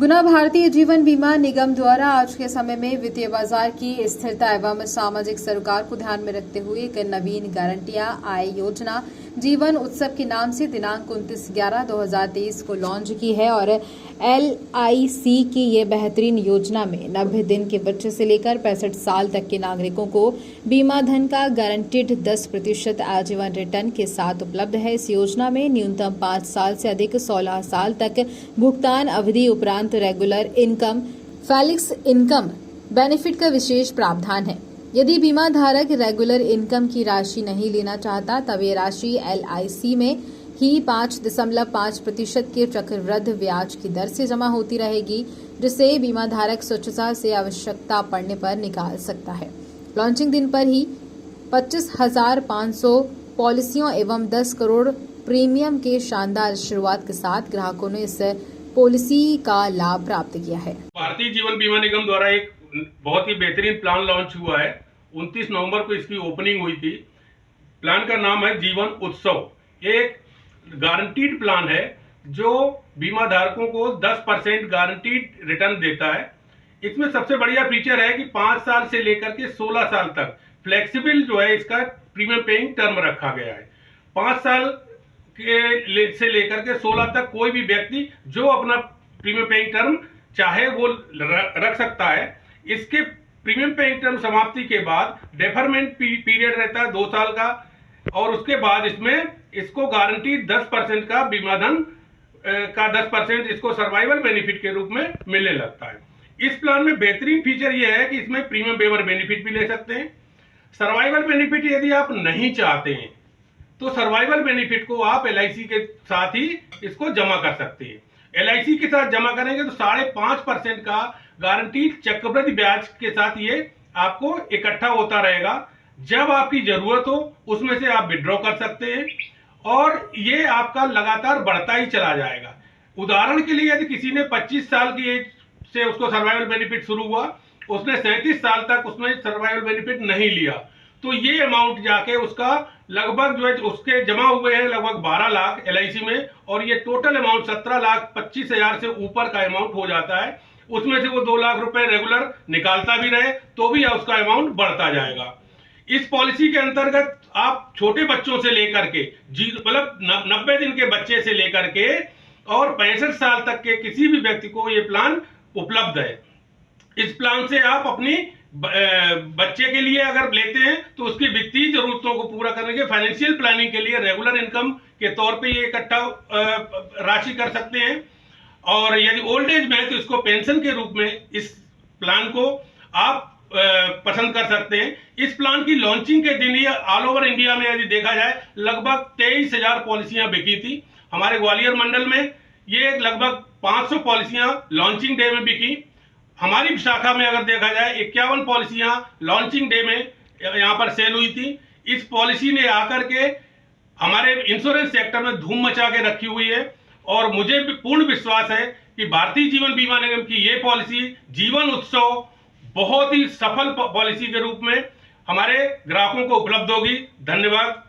गुना भारतीय जीवन बीमा निगम द्वारा आज के समय में वित्तीय बाजार की स्थिरता एवं सामाजिक सरोकार को ध्यान में रखते हुए एक नवीन गारंटियां आय योजना जीवन उत्सव के नाम से दिनांक 29/11/2023 को लॉन्च की है और LIC की ये बेहतरीन योजना में 90 दिन के बच्चे से लेकर 65 साल तक के नागरिकों को बीमा धन का गारंटीड 10% आजीवन रिटर्न के साथ उपलब्ध है। इस योजना में न्यूनतम 5 साल से अधिक 16 साल तक भुगतान अवधि उपरांत regular income Felix income benefit का विशेष प्रावधान है। यदि बीमा धारक रेगुलर इनकम की राशि नहीं लेना चाहता तब ये राशि LIC में ही 5.5% के चक्रवृद्धि ब्याज की दर से जमा होती रहेगी, जिसे बीमा धारक स्वच्छता से आवश्यकता पड़ने पर निकाल सकता है। लॉन्चिंग दिन पर ही 25,500 पॉलिसियों एवं 10 करोड़ प्रीमियम के शानदार शुरुआत के साथ ग्राहकों ने इस पॉलिसी का लाभ प्राप्त किया है। भारतीय जीवन बीमा निगम द्वारा एक बहुत ही बेहतरीन प्लान लॉन्च हुआ है। 29 नवंबर को इसकी ओपनिंग हुई थी। प्लान का नाम है जीवन उत्सव। एक गारंटीड प्लान है जो बीमा धारकों को 10% गारंटीड रिटर्न देता है। इसमें सबसे बढ़िया फीचर है कि 5 साल से लेकर के 16 साल तक फ्लेक्सिबल जो है इसका प्रीमियम पेइंग टर्म रखा गया है। 5 साल से लेकर के 16 तक कोई भी व्यक्ति जो अपना प्रीमियम पेइंग टर्म चाहे वो रख सकता है। इसके प्रीमियम पेइंग टर्म समाप्ति के बाद डेफरमेंट पीरियड रहता है 2 साल का और उसके बाद इसको गारंटी 10% का बीमा धन का 10% इसको सर्वाइवल बेनिफिट के रूप में मिलने लगता है। इस प्लान में बेहतरीन फीचर यह है कि इसमें प्रीमियम वेवर बेनिफिट भी ले सकते हैं। सर्वाइवल बेनिफिट यदि आप नहीं चाहते हैं तो सर्वाइवल बेनिफिट को आप LIC के साथ ही इसको जमा कर सकते हैं। LIC के साथ जमा करेंगे तो 5.5% का गारंटीड चक्रवृद्धि ब्याज के साथ ये आपको इकट्ठा होता रहेगा। जब आपकी जरूरत हो उसमें से आप विड्रॉ कर सकते हैं और ये आपका लगातार बढ़ता ही चला जाएगा। उदाहरण के लिए यदि किसी ने 25 साल की एज से उसको सर्वाइवल बेनिफिट शुरू हुआ, उसने 37 साल तक उसमें सर्वाइवल बेनिफिट नहीं लिया, तो ये अमाउंट जाके उसका लगभग जो है उसके जमा हुए हैं लगभग 12 लाख LIC में और ये टोटल अमाउंट 17,25,000 से ऊपर का अमाउंट हो जाता है। उसमें से वो 2 लाख रुपए रेगुलर निकालता भी रहे तो भी उसका अमाउंट बढ़ता जाएगा। इस पॉलिसी के अंतर्गत आप छोटे बच्चों से लेकर के मतलब 90 दिन के बच्चे से लेकर के और 65 साल तक के किसी भी व्यक्ति को ये प्लान उपलब्ध है। इस प्लान से आप अपनी बच्चे के लिए अगर लेते हैं तो उसकी वित्तीय जरूरतों को पूरा करने के फाइनेंशियल प्लानिंग के लिए रेगुलर इनकम के तौर पे ये इकट्ठा राशि कर सकते हैं और यदि ओल्ड एज में है तो इसको पेंशन के रूप में इस प्लान को आप पसंद कर सकते हैं। इस प्लान की लॉन्चिंग के दिन ही ऑल ओवर इंडिया में यदि देखा जाए लगभग 23,000 पॉलिसियां बिकी थी। हमारे ग्वालियर मंडल में ये लगभग 500 पॉलिसियां लॉन्चिंग डे में बिकी। हमारी शाखा में अगर देखा जाए 51 पॉलिसियां लॉन्चिंग डे में यहां पर सेल हुई थी। इस पॉलिसी ने आकर के हमारे इंश्योरेंस सेक्टर में धूम मचा के रखी हुई है और मुझे भी पूर्ण विश्वास है कि भारतीय जीवन बीमा निगम की ये पॉलिसी जीवन उत्सव बहुत ही सफल पॉलिसी के रूप में हमारे ग्राहकों को उपलब्ध होगी। धन्यवाद।